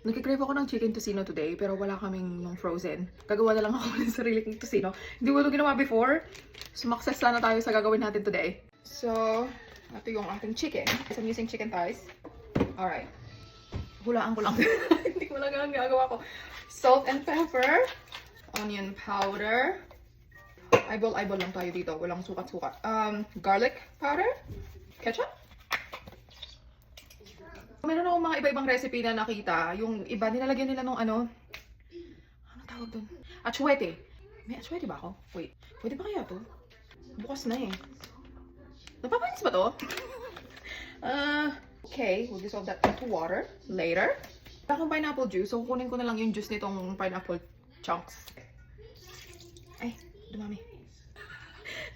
Nagkikrave ako ng chicken tocino today, pero wala kaming nung frozen. Gagawa na lang ako ng sarili kong tocino. Hindi ko ito ginawa before. Sumakses sana tayo sa gagawin natin today. So, ito yung ating chicken. I'm using chicken thighs. Alright. Hulaan ko lang. Hindi ko lang ang gagawa ko. Salt and pepper. Onion powder. Eyeball lang tayo dito. Walang sukat-sukat. Garlic powder. Ketchup. Meron akong mga iba-ibang recipe na nakita. Yung iba, nilalagyan nila nung ano tawag dun? Atsuete. May atsuete ba ako? Wait. Pwede ba kaya to? Bukas na eh. Napapanis ba to? Okay. We'll dissolve that into water later. Wala akong pineapple juice. So, kukunin ko na lang yung juice nitong pineapple chunks. Ay, dumami.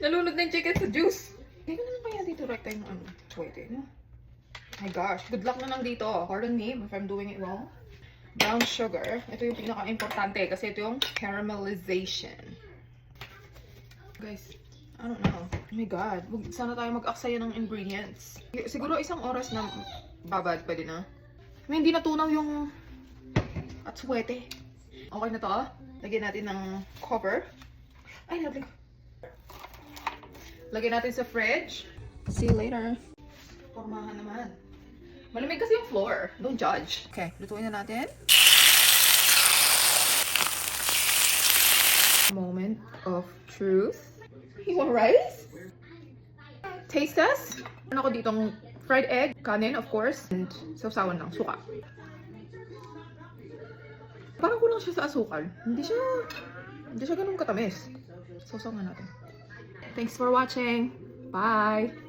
Nalunod na yung chicken sa juice. Hindi ko na lang kaya dito rekta yung atsuete, no? My gosh, good luck na lang dito. Pardon me if I'm doing it wrong. Brown sugar. Ito yung pinaka-importante kasi ito yung caramelization. Guys, I don't know. Oh my god, sana tayo mag-aksaya ng ingredients. Siguro isang oras na babad, pwede na. I mean, hindi natunaw yung atsuete. Okay na to. Lagyan natin ng cover. Ay, lovely. Lagyan natin sa fridge. See you later. Pormahan naman. Malamig kasi yung floor. Don't judge. Okay, lutuin na natin. Moment of truth. You want rice? Taste test. Ano ko ditong fried egg, kanin of course, and sausawan lang, suka. Parang kulang siya sa asukal. Hindi siya ganun katamis. Sausawan natin. Thanks for watching. Bye!